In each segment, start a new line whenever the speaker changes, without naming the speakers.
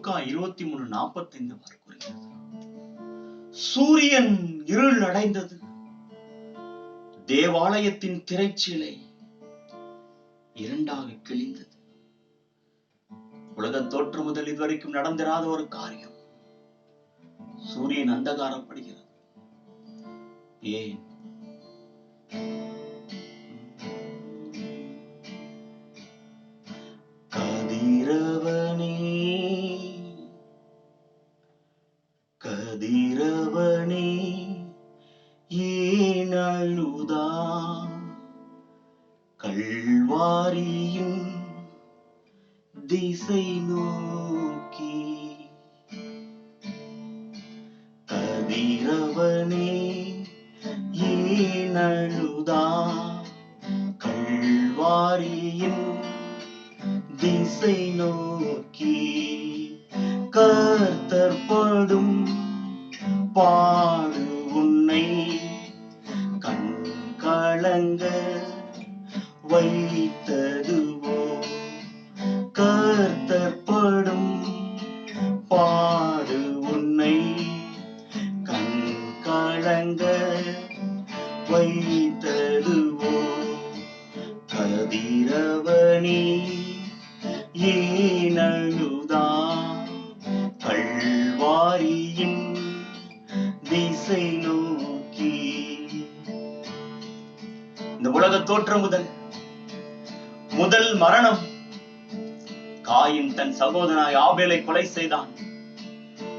லூக்கா 23:45 கூறுகிறது. சூரியன் இருள் அடைந்தது. தேவாலயத்தின் திரைச்சீலை இரண்டாக கிழிந்தது. உலக தோற்றம் முதல் இதுவரைக்கும் நடந்திராத ஒரு காரியம். சூரியன் அந்தகாரப்படுகிறது. ஏன்? கதிரவனே கதிரவனே ஏன் அழுதா? கல்வாரியின் திசை நோக்கி. கதிரவனே ஏன் அழுதா? கல்வாரியின் திசை நோக்கி. கர்த்தர் படும் பாடு உன்னை கண் கலங்க வைத்ததுவோ? கர்த்தர் படும் பாடு உன்னை கண் கலங்க வைத்ததுவோ? கதிரவனே ஏன் அழுதா? கல்வாரியின் திசை நோக்கி. இந்த உலக தோற்றம் முதல் மரணம். காயின் தன் சகோதரனாய் ஆபேலை கொலை செய்தான்.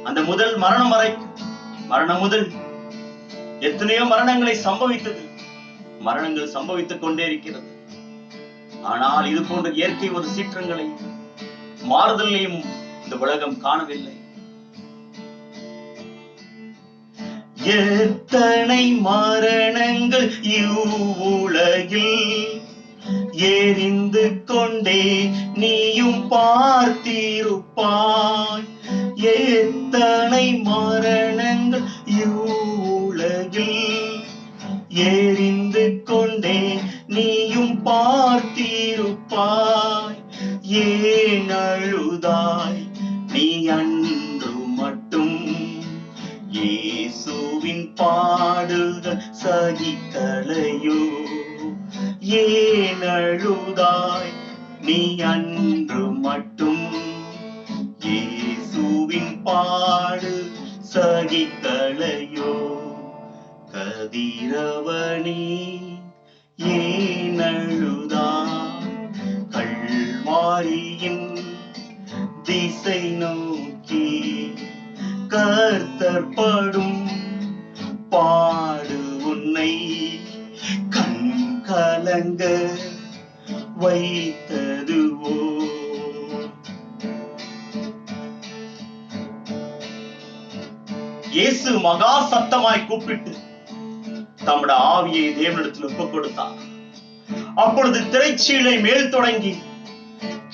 அந்த முதல் மரணம் முதல் எத்தனையோ மரணங்களை சம்பவித்தது. மரணங்கள் சம்பவித்துக் கொண்டே இருக்கிறது. ஆனால் இது போன்ற இயற்கை ஒரு சீற்றங்களை மாறுதலையும் இந்த உலகம் காணவில்லை. எத்தனை மரணங்கள் இவ்வுலகில் எரிந்து கொண்டே நீயும் பார்த்திருப்பாய். எத்தனை மரணங்கள் இவ்வுலகில் எரிந்து கொண்டே நீயும் பார்த்திருப்பாய். ஏன் அழுதாய் நீ அன்று மட்டும்? இயேசுவின் பாடுகள் சகிக்கலையோ? ஏன் அழுதாய் நீ அன்று மட்டும்? இயேசுவின் பாடு சகிக்கலையோ? கதிரவனே ஏன் அழுதாய்? கல்வாரியின் திசை நோக்கி. கர்த்தர் படும் பாடு உன்னை கண் கலங்க வைத்ததுவோ? இயேசு மகா சத்தமாய் கூப்பிட்டு தம்முடைய ஆவியை தேவனிடத்தில் ஒப்புக் கொடுத்தார். அப்பொழுது திரைச்சீலை மேல் தொடங்கி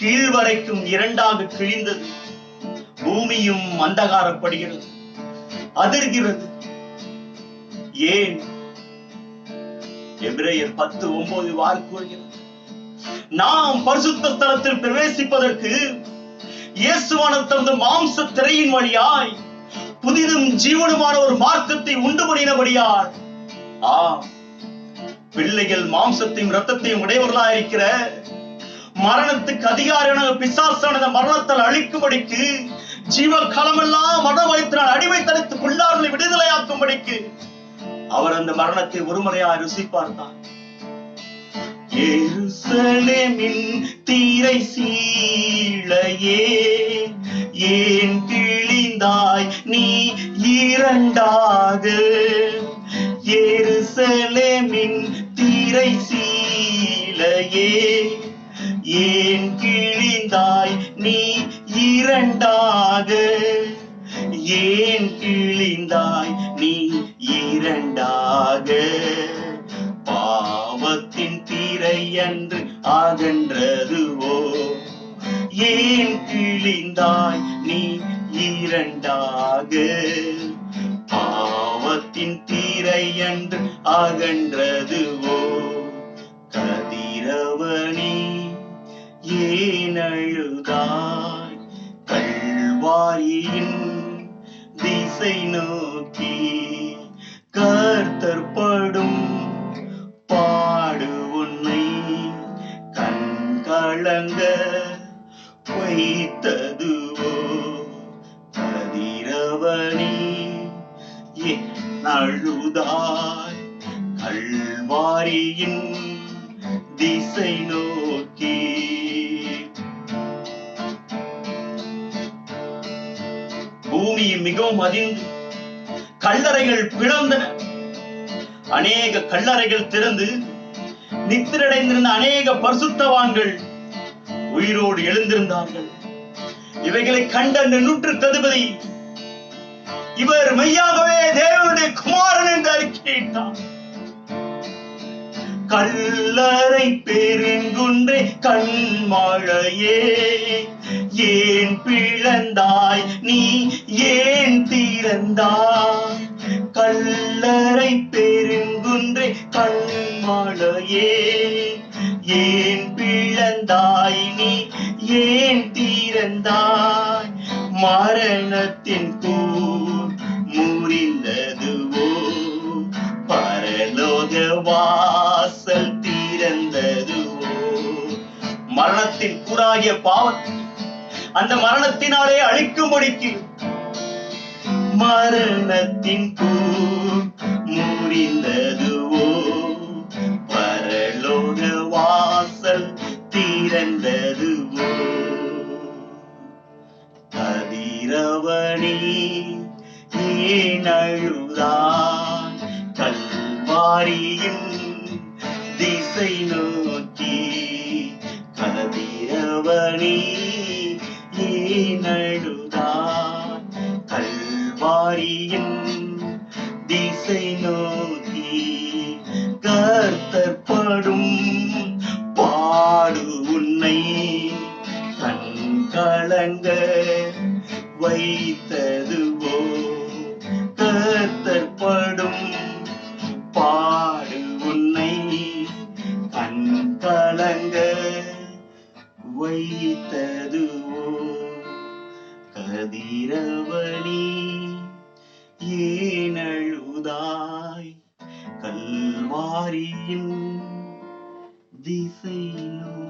கீழ் வரைக்கும் இரண்டாக கிழிந்தது. பூமியும் அந்தகாரப்படுகிறது, அதிர்கிறது. ஏன்? எபிரேயர் 10:9 கூறுகிறது, நாம் பரிசுத்த ஸ்தலத்தில் பிரவேசிப்பதற்கு இயேசுவானவர் தமது மாம்ச திரையின் வழியாய் புதிதும் ஜீவனுமான ஒரு மார்க்கத்தை உண்டு பண்ணினபடியால். பிள்ளைகள் மாம்சத்தையும் இரத்தத்தையும் உடையவர்களாக இருக்கிற மரணத்துக்கு அதிகாரியான பிசாசானது மரணத்தால் அழிக்கும்படிக்கு ஜீவ காலமெல்லாம் மரண பயத்தினால் அடிமைத்தனத்துக்குள்ளார்களை விடுதலையாக்கும்படிக்கு அவர் அந்த மரணத்தை ஒருமுறையாக ருசி பார்த்தார். எருசலேமின் தீரை சீழையே ஏன் கிழிந்தாய் நீ இரண்டாக? எருசலேமின் தீரை சீழையே ஏன் கிழிந்தாய் நீ இரண்டாக? ஏன் கிழிந்தாய் நீ இரண்டாக? பாவத்தின் திரை அன்று அகன்றதுவோ? ஏன் கிழிந்தாய் நீ இரண்டாக? பாவத்தின் திரை அன்று அகன்றதுவோ? கதிரவனே ஏன் அழுதாய்? கல்வாரி கல்வாரியின் திசை நோக்கி கர்த்தர் படும் பாடு உன்னை கண்கலங்க வைத்ததுவோ கதிரவனி அழுதாய் கல்வாரியின் திசை நோக்கி. பூமி மிகவும் அதிர்ந்து கல்லறைகள் பிளந்தன. அநேக கல்லறைகள் திறந்து நித்திரடைந்திருந்த அநேக பரிசுத்தவான்கள் உயிரோடு எழுந்திருந்தார்கள். இவைகளை கண்ட நூற்றுக்கதிபதி இவர் மெய்யாகவே தேவனுடைய குமாரன் என்று அறிக்கையிட்டார். கல்லறை பெருங்குன்றே கண்மழையே ஏன் பிளந்தாய் நீ ஏன் திறந்தாய்? கல்லறை பெருங்குன்றே கண்மழையே ஏன் பிளந்தாய் நீ ஏன் திறந்தாய்? மரணத்தின் கூர் முறிந்ததுவோ பரலோக வாசல் திறந்ததுவோ. மரணத்தின் கூறாகிய பாவத்தை அந்த மரணத்தினாலே அழிக்கும்படிக்கு மரணத்தின் கூர் முறிந்ததுவோ பரலோக வாசல் திறந்ததுவோ. கதிரவனி ஏன் அழுதாய் கல்வாரியின் திசை நோக்கி? கதிரவனி ஏன் அழுதாய் கல்வாரியின் திசை நோக்கி? கர்த்தர் படும் பாடு உன்னை கண்கலங்க வைத்ததுவோ. கர்த்தர் படும் பாடு உன்னை கண்கலங்க வைத்ததுவோ. கதிரவனி ஏன் அழுதாய் கல்வாரியின் திசை நோக்கி?